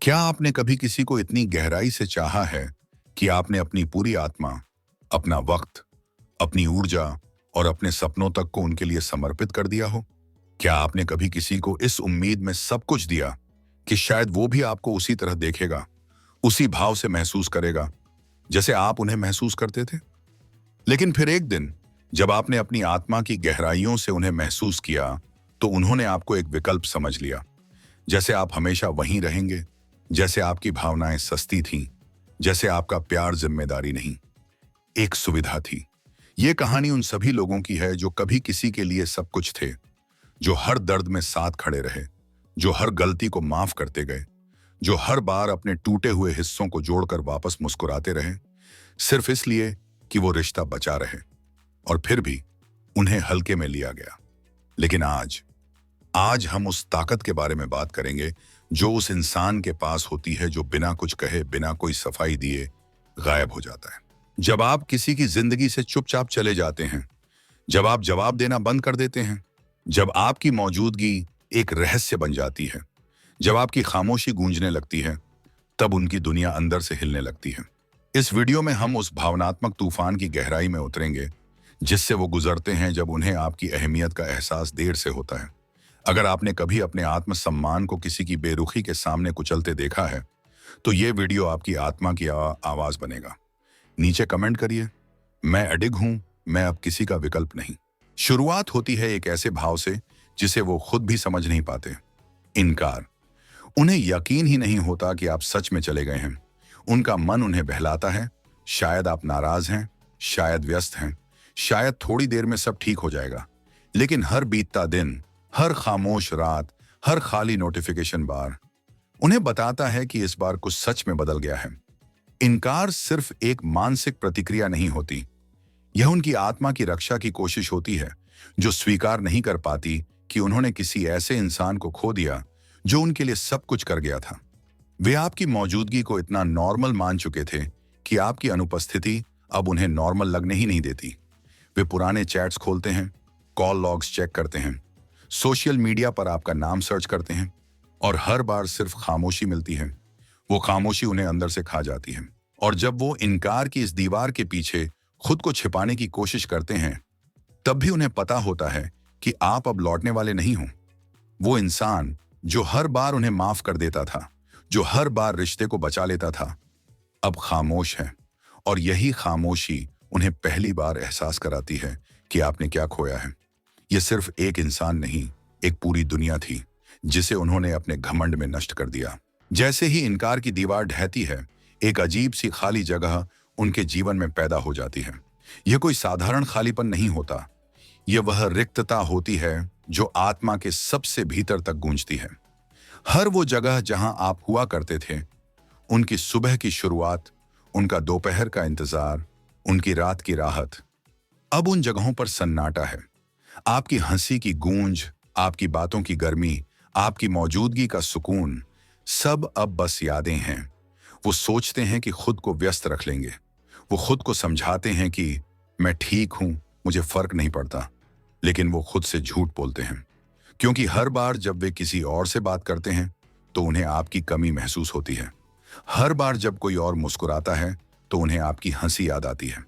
क्या आपने कभी किसी को इतनी गहराई से चाहा है कि आपने अपनी पूरी आत्मा, अपना वक्त, अपनी ऊर्जा और अपने सपनों तक को उनके लिए समर्पित कर दिया हो? क्या आपने कभी किसी को इस उम्मीद में सब कुछ दिया कि शायद वो भी आपको उसी तरह देखेगा, उसी भाव से महसूस करेगा जैसे आप उन्हें महसूस करते थे? लेकिन फिर एक दिन जब आपने अपनी आत्मा की गहराइयों से उन्हें महसूस किया, तो उन्होंने आपको एक विकल्प समझ लिया। जैसे आप हमेशा वहीं रहेंगे, जैसे आपकी भावनाएं सस्ती थीं, जैसे आपका प्यार जिम्मेदारी नहीं, एक सुविधा थी। ये कहानी उन सभी लोगों की है जो कभी किसी के लिए सब कुछ थे, जो हर दर्द में साथ खड़े रहे, जो हर गलती को माफ करते गए, जो हर बार अपने टूटे हुए हिस्सों को जोड़कर वापस मुस्कुराते रहे, सिर्फ इसलिए कि वो रिश्ता बचा रहे। और फिर भी उन्हें हल्के में लिया गया। लेकिन आज आज हम उस ताकत के बारे में बात करेंगे जो उस इंसान के पास होती है जो बिना कुछ कहे, बिना कोई सफाई दिए गायब हो जाता है। जब आप किसी की जिंदगी से चुपचाप चले जाते हैं, जब आप जवाब देना बंद कर देते हैं, जब आपकी मौजूदगी एक रहस्य बन जाती है, जब आपकी खामोशी गूंजने लगती है, तब उनकी दुनिया अंदर से हिलने लगती है। इस वीडियो में हम उस भावनात्मक तूफान की गहराई में उतरेंगे जिससे वो गुजरते हैं जब उन्हें आपकी अहमियत का एहसास देर से होता है। अगर आपने कभी अपने आत्मसम्मान को किसी की बेरुखी के सामने कुचलते देखा है, तो ये वीडियो आपकी आत्मा की आवाज बनेगा। नीचे कमेंट करिए, मैं अडिग हूं, मैं अब किसी का विकल्प नहीं। शुरुआत होती है एक ऐसे भाव से जिसे वो खुद भी समझ नहीं पाते। इनकार। उन्हें यकीन ही नहीं होता कि आप सच में चले गए हैं। उनका मन उन्हें बहलाता है, शायद आप नाराज हैं, शायद व्यस्त हैं, शायद थोड़ी देर में सब ठीक हो जाएगा। लेकिन हर बीतता दिन, हर खामोश रात, हर खाली नोटिफिकेशन बार उन्हें बताता है कि इस बार कुछ सच में बदल गया है। इनकार सिर्फ एक मानसिक प्रतिक्रिया नहीं होती, यह उनकी आत्मा की रक्षा की कोशिश होती है, जो स्वीकार नहीं कर पाती कि उन्होंने किसी ऐसे इंसान को खो दिया जो उनके लिए सब कुछ कर गया था। वे आपकी मौजूदगी को इतना नॉर्मल मान चुके थे कि आपकी अनुपस्थिति अब उन्हें नॉर्मल लगने ही नहीं देती। वे पुराने चैट्स खोलते हैं, कॉल लॉग्स चेक करते हैं, सोशल मीडिया पर आपका नाम सर्च करते हैं, और हर बार सिर्फ खामोशी मिलती है। वो खामोशी उन्हें अंदर से खा जाती है। और जब वो इनकार की इस दीवार के पीछे खुद को छिपाने की कोशिश करते हैं, तब भी उन्हें पता होता है कि आप अब लौटने वाले नहीं हो। वो इंसान जो हर बार उन्हें माफ कर देता था, जो हर बार रिश्ते को बचा लेता था, अब खामोश है। और यही खामोशी उन्हें पहली बार एहसास कराती है कि आपने क्या खोया है। यह सिर्फ एक इंसान नहीं, एक पूरी दुनिया थी जिसे उन्होंने अपने घमंड में नष्ट कर दिया। जैसे ही इनकार की दीवार ढहती है, एक अजीब सी खाली जगह उनके जीवन में पैदा हो जाती है। यह कोई साधारण खालीपन नहीं होता, यह वह रिक्तता होती है जो आत्मा के सबसे भीतर तक गूंजती है। हर वो जगह जहां आप हुआ करते थे, उनकी सुबह की शुरुआत, उनका दोपहर का इंतजार, उनकी रात की राहत, अब उन जगहों पर सन्नाटा है। आपकी हंसी की गूंज, आपकी बातों की गर्मी, आपकी मौजूदगी का सुकून, सब अब बस यादें हैं। वो सोचते हैं कि खुद को व्यस्त रख लेंगे। वो खुद को समझाते हैं कि मैं ठीक हूं, मुझे फर्क नहीं पड़ता। लेकिन वो खुद से झूठ बोलते हैं, क्योंकि हर बार जब वे किसी और से बात करते हैं तो उन्हें आपकी कमी महसूस होती है। हर बार जब कोई और मुस्कुराता है तो उन्हें आपकी हंसी याद आती है।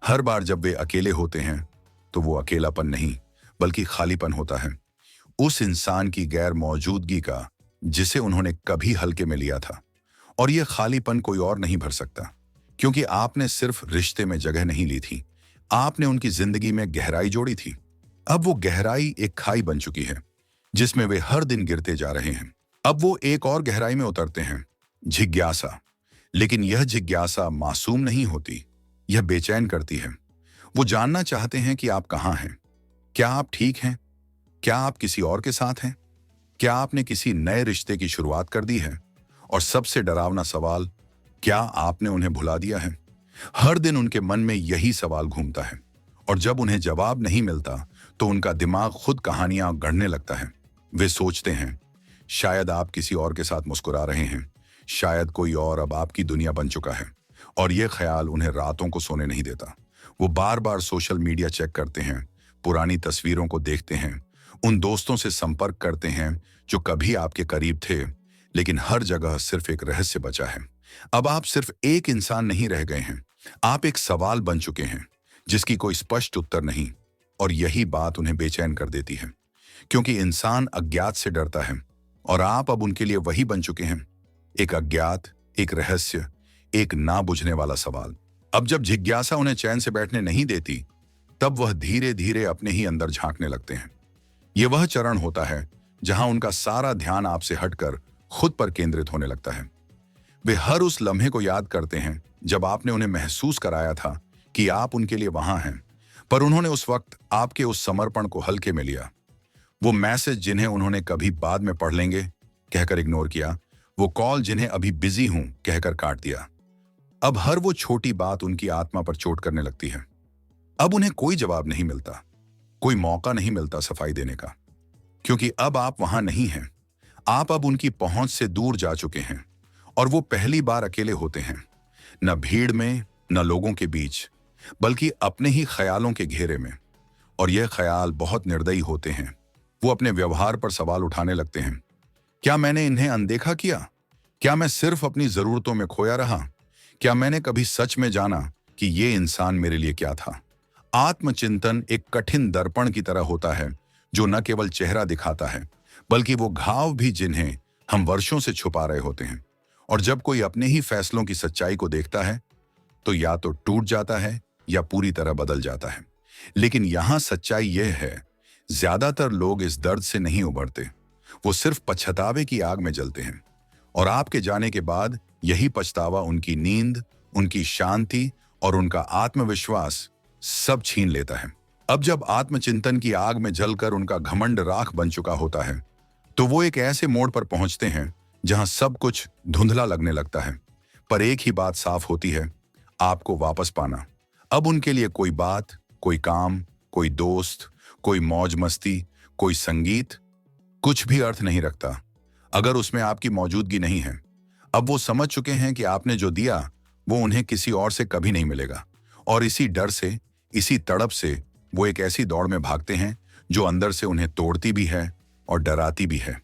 हर बार जब वे अकेले होते हैं तो वो अकेलापन नहीं बल्कि खालीपन होता है, उस इंसान की गैर मौजूदगी का जिसे उन्होंने कभी हल्के में लिया था। और यह खालीपन कोई और नहीं भर सकता, क्योंकि आपने सिर्फ रिश्ते में जगह नहीं ली थी, आपने उनकी जिंदगी में गहराई जोड़ी थी। अब वो गहराई एक खाई बन चुकी है जिसमें वे हर दिन गिरते जा रहे हैं। अब वो एक और गहराई में उतरते हैं, जिज्ञासा। लेकिन यह जिज्ञासा मासूम नहीं होती, यह बेचैन करती है। वो जानना चाहते हैं कि आप कहाँ हैं, क्या आप ठीक हैं, क्या आप किसी और के साथ हैं, क्या आपने किसी नए रिश्ते की शुरुआत कर दी है, और सबसे डरावना सवाल, क्या आपने उन्हें भुला दिया है। हर दिन उनके मन में यही सवाल घूमता है, और जब उन्हें जवाब नहीं मिलता तो उनका दिमाग खुद कहानियां गढ़ने लगता है। वे सोचते हैं, शायद आप किसी और के साथ मुस्कुरा रहे हैं, शायद कोई और अब आपकी दुनिया बन चुका है। और यह ख्याल उन्हें रातों को सोने नहीं देता। वो बार बार सोशल मीडिया चेक करते हैं, पुरानी तस्वीरों को देखते हैं, उन दोस्तों से संपर्क करते हैं जो कभी आपके करीब थे लेकिन हर जगह सिर्फ एक रहस्य बचा है। अब आप सिर्फ एक इंसान नहीं रह गए हैं, आप एक सवाल बन चुके हैं जिसकी कोई स्पष्ट उत्तर नहीं। और यही बात उन्हें बेचैन कर देती है, क्योंकि इंसान अज्ञात से डरता है और आप अब उनके लिए वही बन चुके हैं, एक अज्ञात, एक रहस्य, एक ना बुझने वाला सवाल। अब जब जिज्ञासा उन्हें चैन से बैठने नहीं देती, तब वह धीरे धीरे अपने ही अंदर झांकने लगते हैं। यह वह चरण होता है जहां उनका सारा ध्यान आपसे हटकर खुद पर केंद्रित होने लगता है। वे हर उस लम्हे को याद करते हैं जब आपने उन्हें महसूस कराया था कि आप उनके लिए वहां हैं, पर उन्होंने उस वक्त आपके उस समर्पण को हल्के में लिया। वो मैसेज जिन्हें उन्होंने कभी बाद में पढ़ लेंगे कहकर इग्नोर किया, वो कॉल जिन्हें अभी बिजी हूं कहकर काट दिया। अब हर वो छोटी बात उनकी आत्मा पर चोट करने लगती है। अब उन्हें कोई जवाब नहीं मिलता, कोई मौका नहीं मिलता सफाई देने का, क्योंकि अब आप वहां नहीं हैं। आप अब उनकी पहुंच से दूर जा चुके हैं और वो पहली बार अकेले होते हैं, न भीड़ में, न लोगों के बीच, बल्कि अपने ही ख्यालों के घेरे में। और यह ख्याल बहुत निर्दयी होते हैं। वो अपने व्यवहार पर सवाल उठाने लगते हैं। क्या मैंने इन्हें अनदेखा किया? क्या मैं सिर्फ अपनी जरूरतों में खोया रहा? क्या मैंने कभी सच में जाना कि ये इंसान मेरे लिए क्या था? आत्मचिंतन एक कठिन दर्पण की तरह होता है जो न केवल चेहरा दिखाता है, बल्कि वो घाव भी जिन्हें हम वर्षों से छुपा रहे होते हैं। और जब कोई अपने ही फैसलों की सच्चाई को देखता है, तो या तो टूट जाता है या पूरी तरह बदल जाता है। लेकिन यहां सच्चाई यह है, ज्यादातर लोग इस दर्द से नहीं उभरते, वो सिर्फ पछतावे की आग में जलते हैं। और आपके जाने के बाद यही पछतावा उनकी नींद, उनकी शांति और उनका आत्मविश्वास सब छीन लेता है। अब जब आत्मचिंतन की आग में जलकर उनका घमंड राख बन चुका होता है, तो वो एक ऐसे मोड़ पर पहुंचते हैं जहां सब कुछ धुंधला लगने लगता है, पर एक ही बात साफ होती है, आपको वापस पाना। अब उनके लिए कोई बात, कोई काम, कोई दोस्त, कोई मौज मस्ती, कोई संगीत, कुछ भी अर्थ नहीं रखता अगर उसमें आपकी मौजूदगी नहीं है। अब वो समझ चुके हैं कि आपने जो दिया वो उन्हें किसी और से कभी नहीं मिलेगा। और इसी डर से, इसी तड़प से वो एक ऐसी दौड़ में भागते हैं जो अंदर से उन्हें तोड़ती भी है और डराती भी है।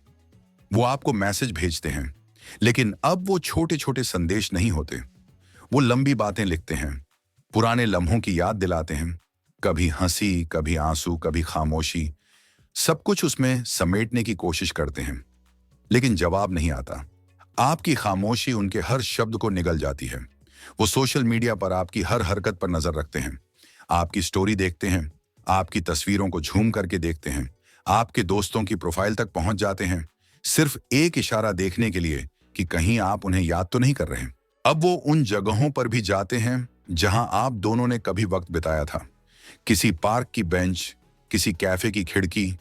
वो आपको मैसेज भेजते हैं, लेकिन अब वो छोटे छोटे संदेश नहीं होते। वो लंबी बातें लिखते हैं, पुराने लम्हों की याद दिलाते हैं, कभी हंसी, कभी आंसू, कभी खामोशी, सब कुछ उसमें समेटने की कोशिश करते हैं। लेकिन जवाब नहीं आता। आपकी खामोशी उनके हर शब्द को निगल जाती है। वो सोशल मीडिया पर आपकी हर हरकत पर नजर रखते हैं, आपकी स्टोरी देखते हैं, आपकी तस्वीरों को झूम करके देखते हैं, आपके दोस्तों की प्रोफाइल तक पहुंच जाते हैं, सिर्फ एक इशारा देखने के लिए कि कहीं आप उन्हें याद तो नहीं कर रहे हैं। अब वो उन जगहों पर भी जाते हैं जहां आप दोनों ने कभी वक्त बिताया था, किसी पार्क की बेंच, किसी कैफे की खिड़की,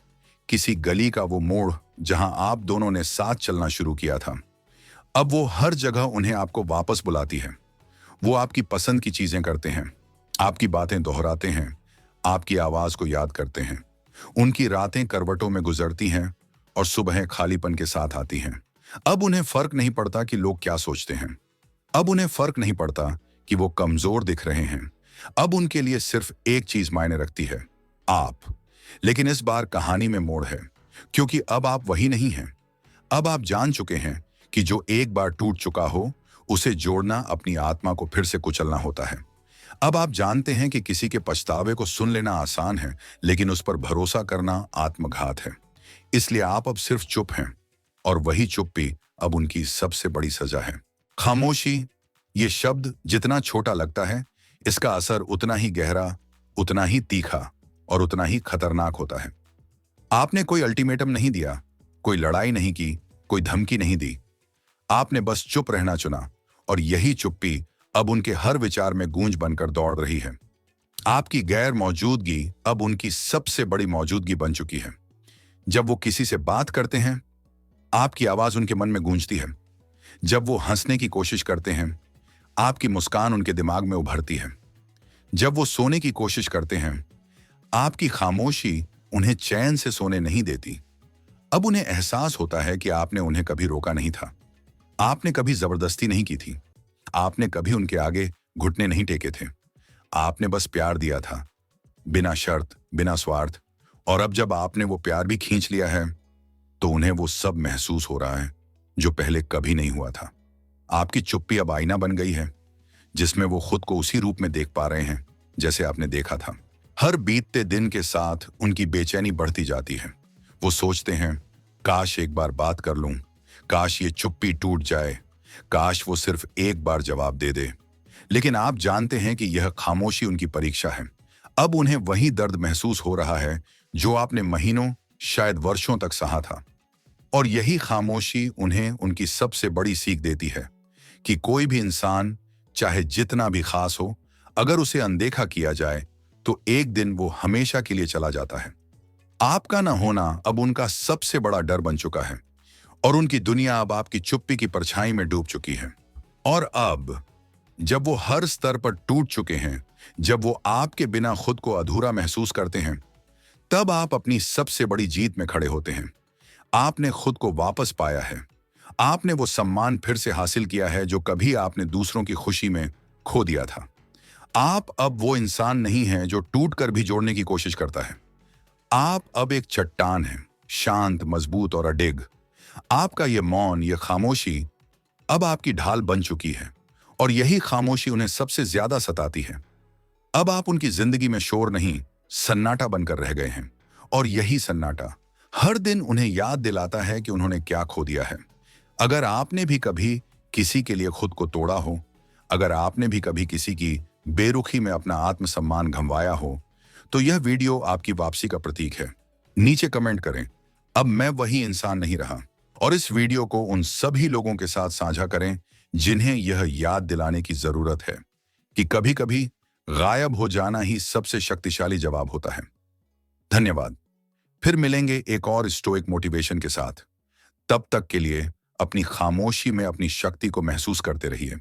किसी गली का वो मोड़ जहां आप दोनों ने साथ चलना शुरू किया था। अब वो हर जगह उन्हें आपको वापस बुलाती है। वो आपकी पसंद की चीजें करते हैं, आपकी बातें दोहराते हैं, आपकी आवाज को याद करते हैं। उनकी रातें करवटों में गुजरती हैं और सुबहें खालीपन के साथ आती हैं। अब उन्हें फर्क नहीं पड़ता कि लोग क्या सोचते हैं। अब उन्हें फर्क नहीं पड़ता कि वो कमजोर दिख रहे हैं। अब उनके लिए सिर्फ एक चीज मायने रखती है, आप। लेकिन इस बार कहानी में मोड़ है, क्योंकि अब आप वही नहीं हैं। अब आप जान चुके हैं कि जो एक बार टूट चुका हो, उसे जोड़ना अपनी आत्मा को फिर से कुचलना होता है। अब आप जानते हैं कि किसी के पछतावे को सुन लेना आसान है, लेकिन उस पर भरोसा करना आत्मघात है। इसलिए आप अब सिर्फ चुप हैं, और वही चुप्पी अब उनकी सबसे बड़ी सजा है। खामोशी, ये शब्द जितना छोटा लगता है, इसका असर उतना ही गहरा, उतना ही तीखा और उतना ही खतरनाक होता है। आपने कोई अल्टीमेटम नहीं दिया, कोई लड़ाई नहीं की, कोई धमकी नहीं दी। आपने बस चुप रहना चुना, और यही चुप्पी अब उनके हर विचार में गूंज बनकर दौड़ रही है। आपकी गैर मौजूदगी अब उनकी सबसे बड़ी मौजूदगी बन चुकी है। जब वो किसी से बात करते हैं, आपकी आवाज उनके मन में गूंजती है। जब वो हंसने की कोशिश करते हैं, आपकी मुस्कान उनके दिमाग में उभरती है। जब वो सोने की कोशिश करते हैं, आपकी खामोशी उन्हें चैन से सोने नहीं देती। अब उन्हें एहसास होता है कि आपने उन्हें कभी रोका नहीं था, आपने कभी जबरदस्ती नहीं की थी, आपने कभी उनके आगे घुटने नहीं टेके थे। आपने बस प्यार दिया था, बिना शर्त, बिना स्वार्थ। और अब जब आपने वो प्यार भी खींच लिया है, तो उन्हें वो सब महसूस हो रहा है। जो पहले कभी नहीं हुआ था। आपकी चुप्पी अब आईना बन गई है, जिसमें वो खुद को उसी रूप में देख पा रहे हैं जैसे आपने देखा था। हर बीतते दिन के साथ उनकी बेचैनी बढ़ती जाती है। वो सोचते हैं, काश एक बार बात कर लूं, काश ये चुप्पी टूट जाए, काश वो सिर्फ एक बार जवाब दे दे। लेकिन आप जानते हैं कि यह खामोशी उनकी परीक्षा है। अब उन्हें वही दर्द महसूस हो रहा है जो आपने महीनों, शायद वर्षों तक सहा था। और यही खामोशी उन्हें उनकी सबसे बड़ी सीख देती है कि कोई भी इंसान, चाहे जितना भी खास हो, अगर उसे अनदेखा किया जाए तो एक दिन वो हमेशा के लिए चला जाता है। आपका न होना अब उनका सबसे बड़ा डर बन चुका है और उनकी दुनिया अब आपकी चुप्पी की परछाई में डूब चुकी है। और अब जब वो हर स्तर पर टूट चुके हैं, जब वो आपके बिना खुद को अधूरा महसूस करते हैं, तब आप अपनी सबसे बड़ी जीत में खड़े होते हैं। आपने खुद को वापस पाया है। आपने वो सम्मान फिर से हासिल किया है जो कभी आपने दूसरों की खुशी में खो दिया था। आप अब वो इंसान नहीं हैं जो टूट कर भी जोड़ने की कोशिश करता है। आप अब एक चट्टान हैं, शांत, मजबूत और अडिग। आपका ये मौन, ये खामोशी अब आपकी ढाल बन चुकी है और यही खामोशी उन्हें सबसे ज्यादा सताती है। अब आप उनकी जिंदगी में शोर नहीं, सन्नाटा बनकर रह गए हैं और यही सन्नाटा हर दिन उन्हें याद दिलाता है कि उन्होंने क्या खो दिया है। अगर आपने भी कभी किसी के लिए खुद को तोड़ा हो, अगर आपने भी कभी किसी की बेरुखी में अपना आत्मसम्मान गंवाया हो, तो यह वीडियो आपकी वापसी का प्रतीक है। नीचे कमेंट करें, अब मैं वही इंसान नहीं रहा। और इस वीडियो को उन सभी लोगों के साथ साझा करें जिन्हें यह याद दिलाने की जरूरत है कि कभी-कभी गायब हो जाना ही सबसे शक्तिशाली जवाब होता है। धन्यवाद। फिर मिलेंगे एक और स्टोइक मोटिवेशन के साथ। तब तक के लिए अपनी खामोशी में अपनी शक्ति को महसूस करते रहिए।